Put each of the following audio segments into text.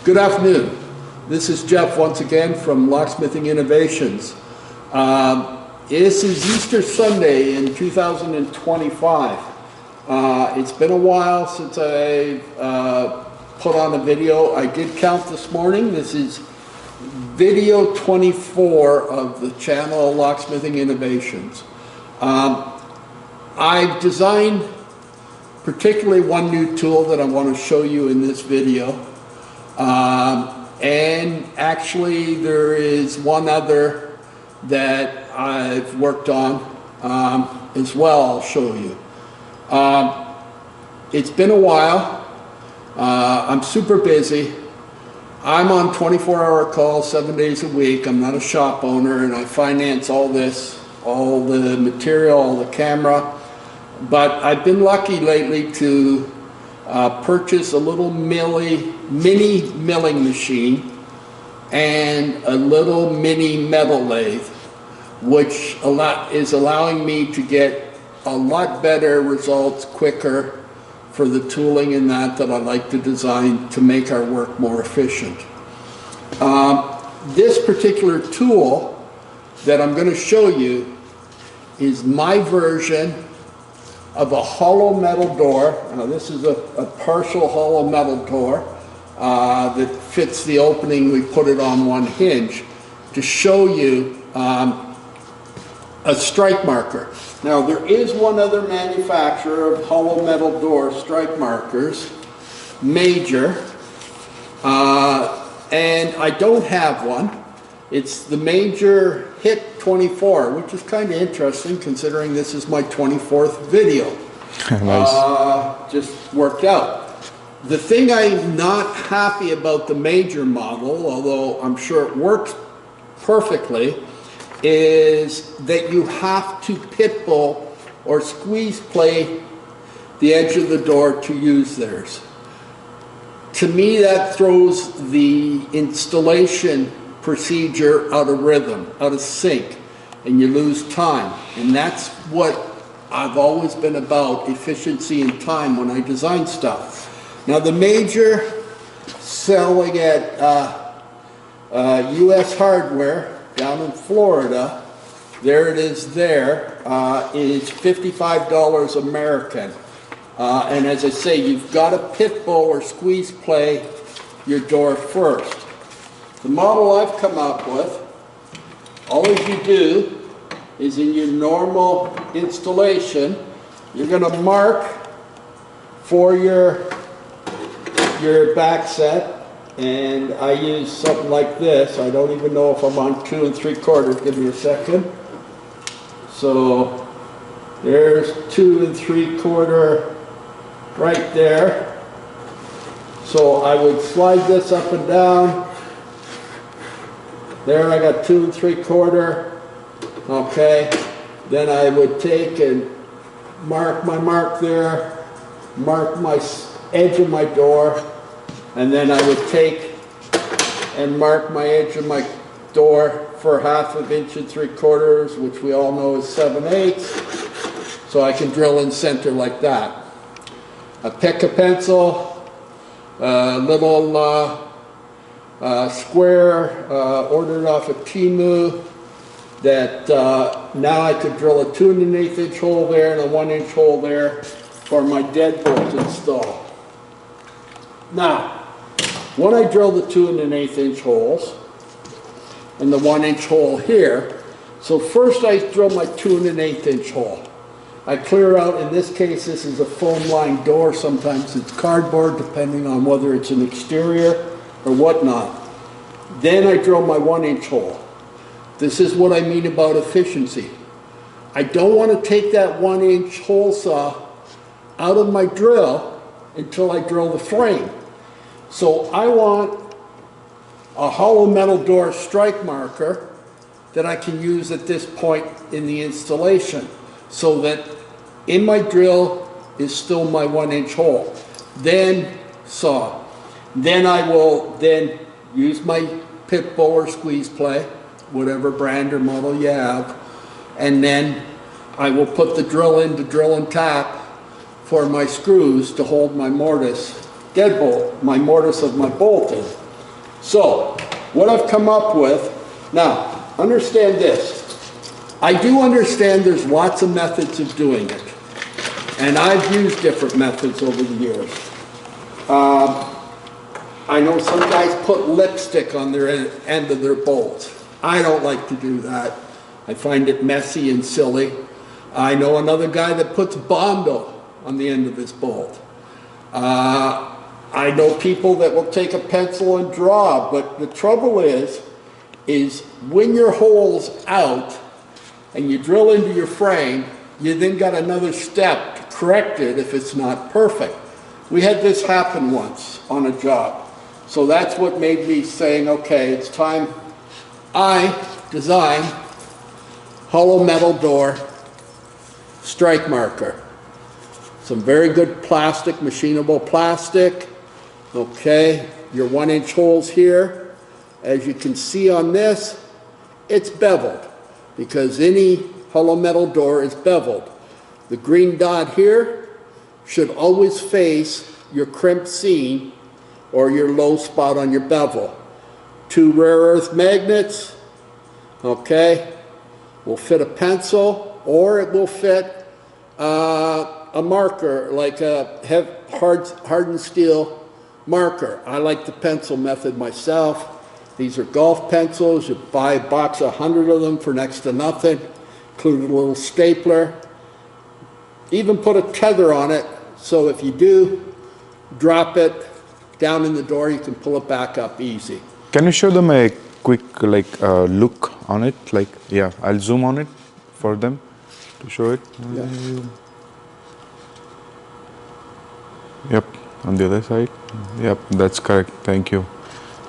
Good afternoon. This is Jeff once again from Locksmithing Innovations. This is Easter Sunday in 2025. It's been a while since I put on a video. I did count this morning. This is video 24 of the channel Locksmithing Innovations. I've designed particularly one new tool that I want to show you in this video. And actually there is one other that I've worked on as well. I'll show you. It's been a while. I'm super busy. I'm on 24-hour calls 7 days a week. I'm not a shop owner, and I finance all this, all the material, all the camera. But I've been lucky lately to purchase a little mini milling machine and a little mini metal lathe, which is allowing me to get a lot better results quicker for the tooling and that I like to design to make our work more efficient. This particular tool that I'm going to show you is my version of a hollow metal door. Now this is a partial hollow metal door that fits the opening. We put it on one hinge to show you a strike marker. Now there is one other manufacturer of hollow metal door strike markers, Major, and I don't have one. It's the Major Hit 24, which is kind of interesting considering this is my 24th video. Nice. Just worked out. The thing I'm not happy about the Major model, although I'm sure it works perfectly, is that you have to pit bull or squeeze play the edge of the door to use theirs. To me, that throws the installation procedure out of rhythm, out of sync, and you lose time. And that's what I've always been about, efficiency and time when I design stuff. Now the Major selling at US Hardware down in Florida, there it is there, is $55 American. And as I say, you've got to pit bull or squeeze play your door first. The model I've come up with, all you do is in your normal installation, you're going to mark for your back set, and I use something like this. I don't even know if I'm on 2 3/4. Give me a second. So there's 2 3/4 right there. So I would slide this up and down. There I got 2 3/4, okay. Then I would take and mark my mark there, mark my edge of my door, and then I would take and mark my edge of my door for 1/2 inch and 3/4, which we all know is 7/8, so I can drill in center like that. I pick a pencil, a little square, ordered off of Timu, that now I could drill a 2 1/8 inch hole there and a 1 inch hole there for my deadbolt install. Now, when I drill the 2 1/8 inch holes and the 1 inch hole here, so first I drill my 2 1/8 inch hole. I clear out, in this case this is a foam lined door, sometimes it's cardboard depending on whether it's an exterior or whatnot. Then I drill my 1 inch hole. This is what I mean about efficiency. I don't want to take that 1 inch hole saw out of my drill until I drill the frame. So I want a hollow metal door strike marker that I can use at this point in the installation, so that in my drill is still my 1 inch hole. Then saw. Then I will then use my pit bull or squeeze play, whatever brand or model you have, and then I will put the drill in to drill and tap for my screws to hold my mortise deadbolt, my mortise of my bolt in. So, what I've come up with, now, understand this. I do understand there's lots of methods of doing it. And I've used different methods over the years. I know some guys put lipstick on their end of their bolts. I don't like to do that. I find it messy and silly. I know another guy that puts Bondo on the end of his bolt. I know people that will take a pencil and draw, but the trouble is when your hole's out and you drill into your frame, you then got another step to correct it if it's not perfect. We had this happen once on a job. So that's what made me saying, okay, it's time I design hollow metal door strike marker. Some very good plastic, machinable plastic. Okay, your 1-inch holes here. As you can see on this, it's beveled because any hollow metal door is beveled. The green dot here should always face your crimp seam or your low spot on your bevel. 2 rare earth magnets, okay, will fit a pencil or it will fit a marker, like a hardened steel marker. I like the pencil method myself. These are golf pencils. You buy a box of 100 of them for next to nothing, including a little stapler. Even put a tether on it, so if you do drop it down in the door, you can pull it back up easy. Can you show them a quick look on it? Like, yeah, I'll zoom on it for them to show it. Yeah. Yep, on the other side. Yep, that's correct. Thank you.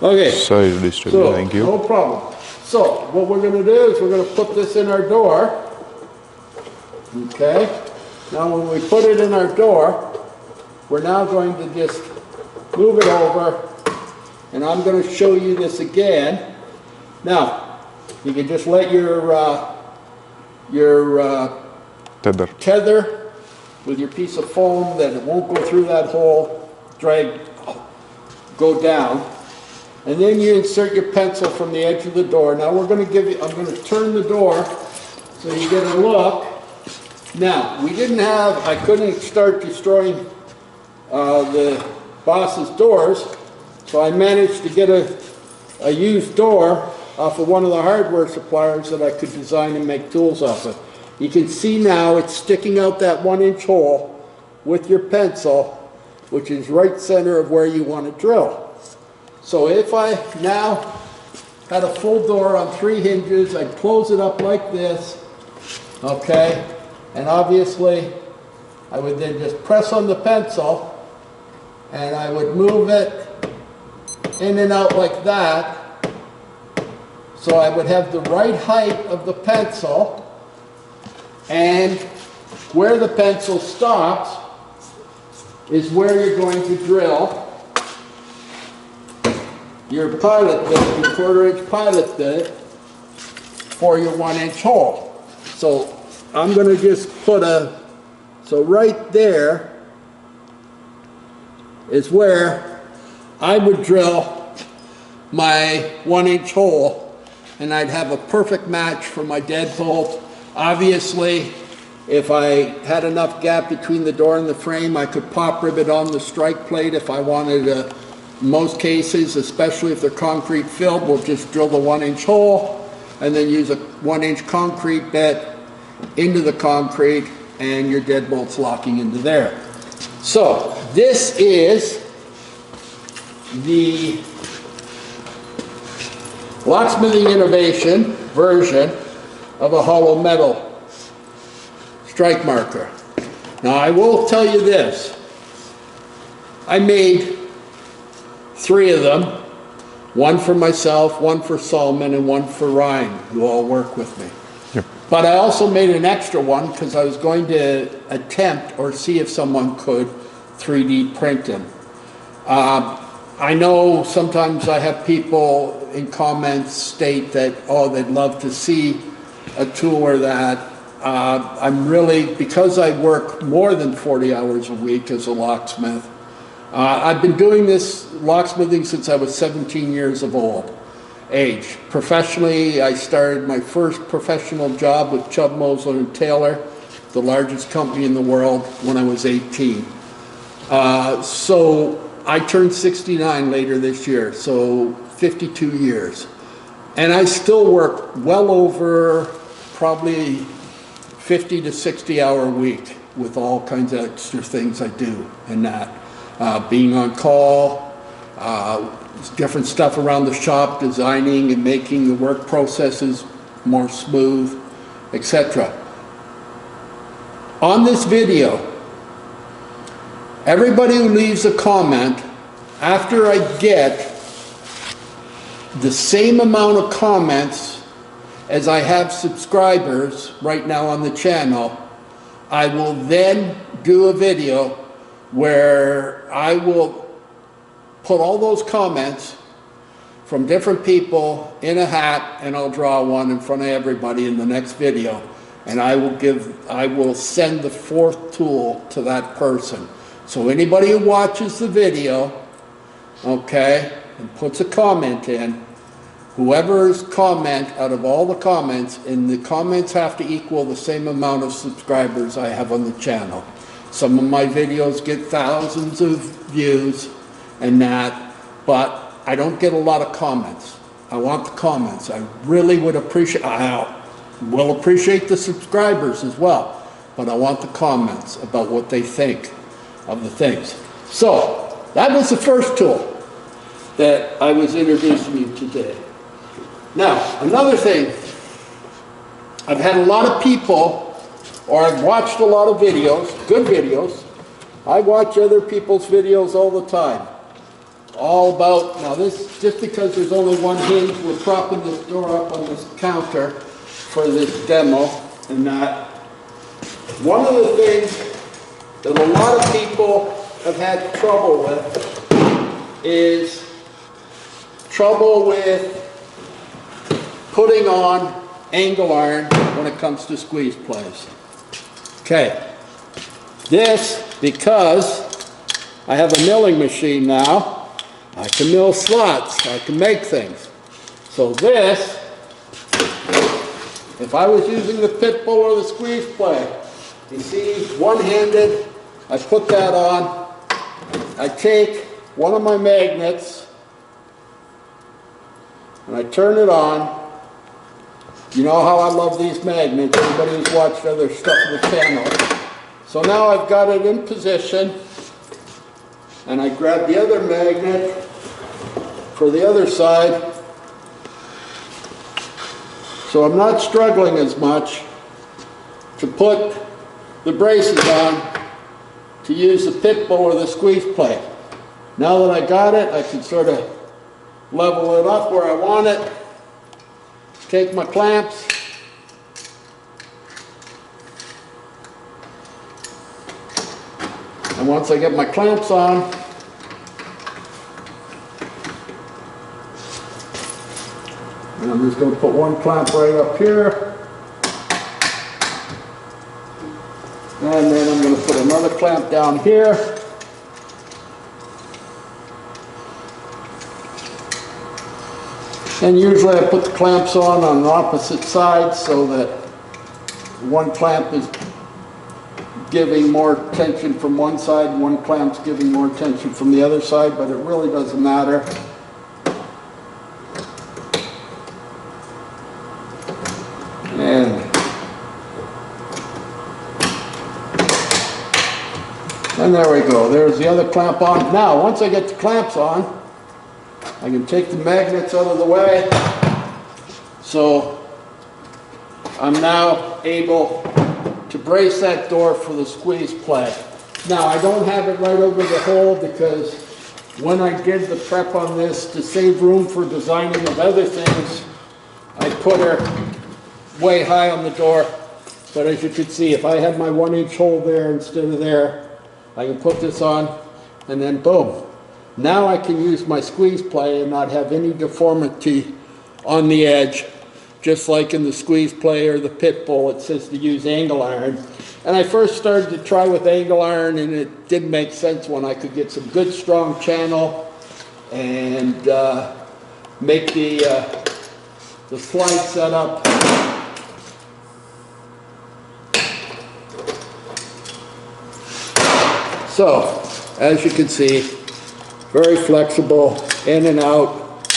Okay. Sorry to disturb you. Thank you. No problem. So what we're going to do is we're going to put this in our door. Okay. Now when we put it in our door, we're now going to just move it over, and I'm going to show you this again. Now, you can just let your tether with your piece of foam that it won't go through that hole, go down. And then you insert your pencil from the edge of the door. Now I'm going to turn the door so you get a look. Now, I couldn't start destroying the boss's doors, so I managed to get a used door off of one of the hardware suppliers that I could design and make tools off of. You can see now it's sticking out that 1-inch hole with your pencil, which is right center of where you want to drill. So if I now had a full door on 3 hinges, I'd close it up like this, okay? And obviously, I would then just press on the pencil, and I would move it in and out like that. So I would have the right height of the pencil, and where the pencil stops is where you're going to drill your pilot bit, your 1/4-inch pilot bit for your 1-inch hole. So I'm going to just put so right there is where I would drill my 1-inch hole, and I'd have a perfect match for my deadbolt. Obviously, if I had enough gap between the door and the frame, I could pop rivet on the strike plate if I wanted to. In most cases, especially if they're concrete filled, we'll just drill the 1-inch hole and then use a 1-inch concrete bit into the concrete, and your deadbolt's locking into there. So this is the Locksmithing Innovation version of a hollow metal strike marker. Now I will tell you this, I made 3 of them, one for myself, one for Solomon, and one for Ryan, who all work with me. Yep. But I also made an extra one because I was going to attempt or see if someone could 3D print them. I know sometimes I have people in comments state that, oh, they'd love to see a tool or that. I'm really, because I work more than 40 hours a week as a locksmith, I've been doing this locksmithing since I was 17 years of age. Professionally, I started my first professional job with Chubb, Mosley and Taylor, the largest company in the world, when I was 18. So I turned 69 later this year, so 52 years. And I still work well over probably 50 to 60 hour week with all kinds of extra things I do and that. Being on call, different stuff around the shop, designing and making the work processes more smooth, etc. On this video, everybody who leaves a comment, after I get the same amount of comments as I have subscribers right now on the channel, I will then do a video where I will put all those comments from different people in a hat, and I'll draw one in front of everybody in the next video, and I will send the fourth tool to that person. So anybody who watches the video, okay, and puts a comment in, whoever's comment out of all the comments, and the comments have to equal the same amount of subscribers I have on the channel. Some of my videos get thousands of views and that, but I don't get a lot of comments. I want the comments. I really would appreciate, I will appreciate the subscribers as well, but I want the comments about what they think of the things. So that was the first tool that I was introducing you today. Now, another thing, I've had a lot of people, or I've watched a lot of videos, good videos. I watch other people's videos all the time. All about, now this, just because there's only one hinge, we're propping this door up on this counter for this demo and that. One of the things that a lot of people have had trouble with is trouble with putting on angle iron when it comes to squeeze plates. Okay, this, because I have a milling machine now, I can mill slots, I can make things. So this, if I was using the pit bull or the squeeze plate, you see, one-handed, I put that on, I take one of my magnets, and I turn it on. You know how I love these magnets, anybody who's watched other stuff on the channel. So now I've got it in position, and I grab the other magnet for the other side, so I'm not struggling as much to put the braces on to use the pit bull or the squeeze plate. Now that I got it, I can sort of level it up where I want it. Take my clamps, and once I get my clamps on, and I'm just going to put one clamp right up here, and then I'm going to put another clamp down here. And usually I put the clamps on the opposite side so that one clamp is giving more tension from one side, one clamp's giving more tension from the other side, but it really doesn't matter. And there we go, there's the other clamp on. Now, once I get the clamps on, I can take the magnets out of the way, so I'm now able to brace that door for the squeeze plate. Now I don't have it right over the hole because when I did the prep on this to save room for designing of other things, I put her way high on the door. But as you can see, if I had my 1-inch hole there instead of there, I can put this on and then boom. Now I can use my squeeze plate and not have any deformity on the edge just like in the squeeze play or the pit bull, it says to use angle iron. And I first started to try with angle iron, and it didn't make sense when I could get some good strong channel and make the slide setup. So, as you can see, very flexible, in and out,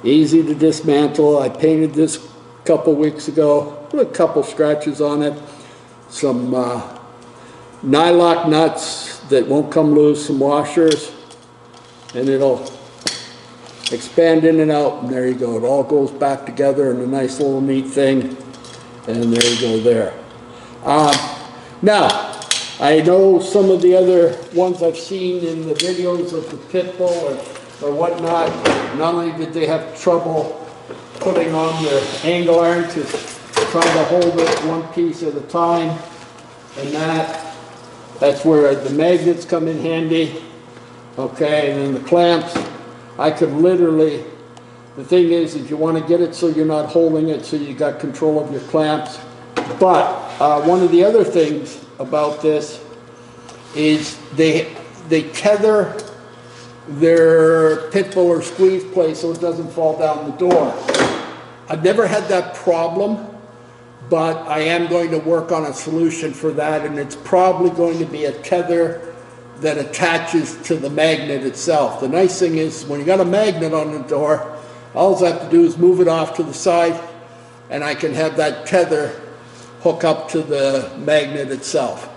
easy to dismantle. I painted this a couple weeks ago, put a couple scratches on it, some nylock nuts that won't come loose, some washers, and it'll expand in and out, and there you go. It all goes back together in a nice little neat thing, and there you go there. Now, I know some of the other ones I've seen in the videos of the pit bull or whatnot, not only did they have trouble putting on their angle iron to try to hold it one piece at a time, and that's where the magnets come in handy, okay, and then the clamps. I could literally, the thing is you want to get it so you're not holding it, so you got control of your clamps. But one of the other things about this is they tether their pit bull or squeeze plate so it doesn't fall down the door. I've never had that problem, but I am going to work on a solution for that, and it's probably going to be a tether that attaches to the magnet itself. The nice thing is when you got a magnet on the door, all I have to do is move it off to the side, and I can have that tether hook up to the magnet itself.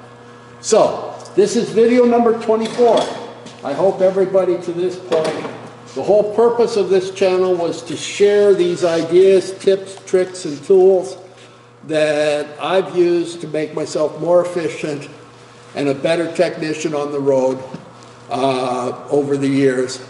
So, this is video number 24. I hope everybody to this point, the whole purpose of this channel was to share these ideas, tips, tricks, and tools that I've used to make myself more efficient and a better technician on the road over the years,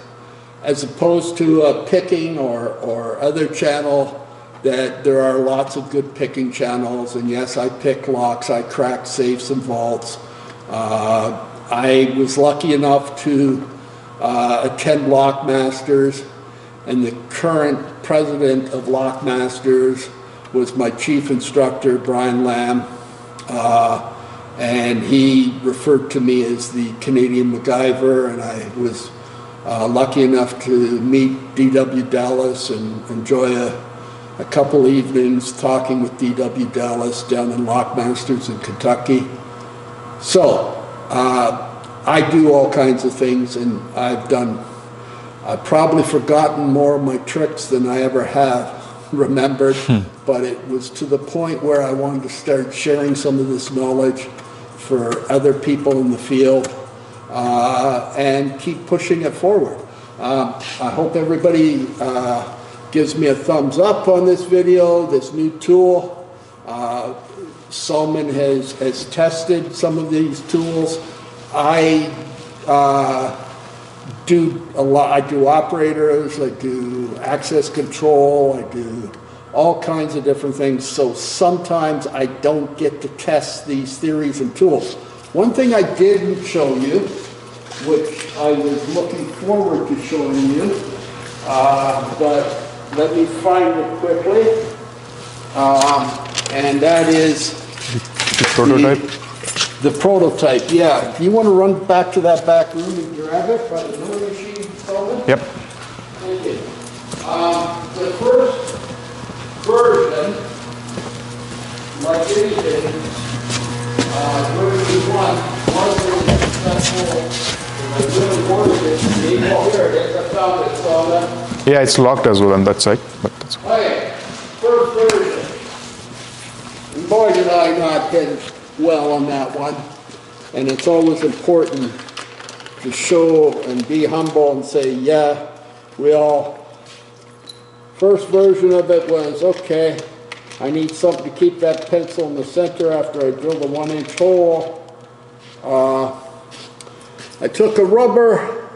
as opposed to a picking or other channel. That there are lots of good picking channels, and yes, I pick locks, I crack safes and vaults. I was lucky enough to attend Lockmasters, and the current president of Lockmasters was my chief instructor, Brian Lamb, and he referred to me as the Canadian MacGyver, and I was lucky enough to meet D.W. Dallas and enjoy a couple evenings talking with D.W. Dallas down in Lockmasters in Kentucky. So, I do all kinds of things, and I've probably forgotten more of my tricks than I ever have remembered, but it was to the point where I wanted to start sharing some of this knowledge for other people in the field and keep pushing it forward. I hope everybody gives me a thumbs up on this video, this new tool. Solomon has tested some of these tools. I do a lot. I do operators, I do access control, I do all kinds of different things. So sometimes I don't get to test these theories and tools. One thing I didn't show you, which I was looking forward to showing you, but let me find it quickly, and that is the prototype. The prototype, yeah. Do you want to run back to that back room and grab it by the milling machine, Sullivan? Yep. Thank you. The first version, like anything, version 1 wasn't successful. I really wanted it to be. Oh, here it is. I found it, Sullivan. Yeah, it's locked as well on that side, but that's Okay, first version. And boy, did I not hit well on that one. And it's always important to show and be humble and say, yeah, first version of it was, okay, I need something to keep that pencil in the center after I drill the 1-inch hole. I took a rubber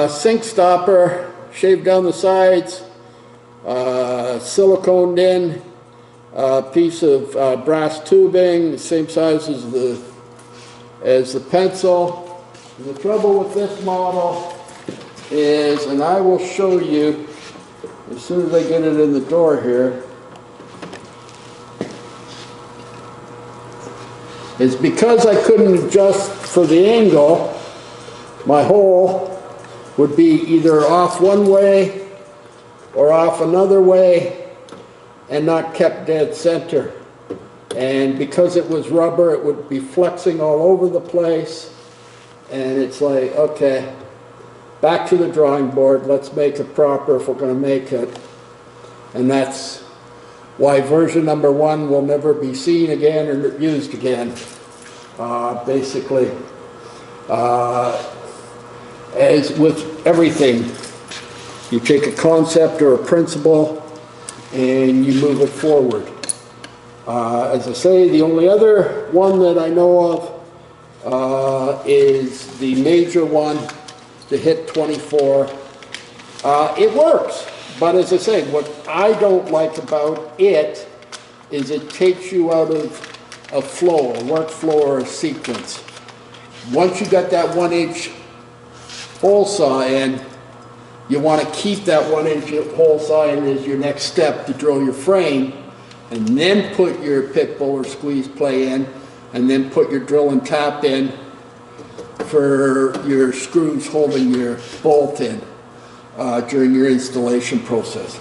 sink stopper, shaved down the sides, siliconed in a piece of brass tubing, the same size as the pencil. And the trouble with this model is, and I will show you as soon as I get it in the door here, is because I couldn't adjust for the angle, my hole would be either off one way or off another way and not kept dead center. And because it was rubber, it would be flexing all over the place. And it's like, okay, back to the drawing board. Let's make it proper if we're going to make it. And that's why version number 1 will never be seen again or used again. Basically, as with everything, you take a concept or a principle and you move it forward. As I say, the only other one that I know of is the major one, the HIT 24. It works, but as I say, what I don't like about it is it takes you out of a flow, a workflow, or a sequence. Once you got that 1-inch hole saw in, you want to keep that 1-inch hole saw in as your next step to drill your frame, and then put your pit bull or squeeze play in, and then put your drill and tap in for your screws holding your bolt in during your installation process.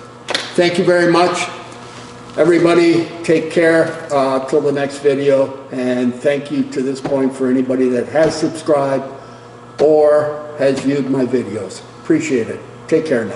Thank you very much. Everybody, take care till the next video, and thank you to this point for anybody that has subscribed or has viewed my videos. Appreciate it. Take care now.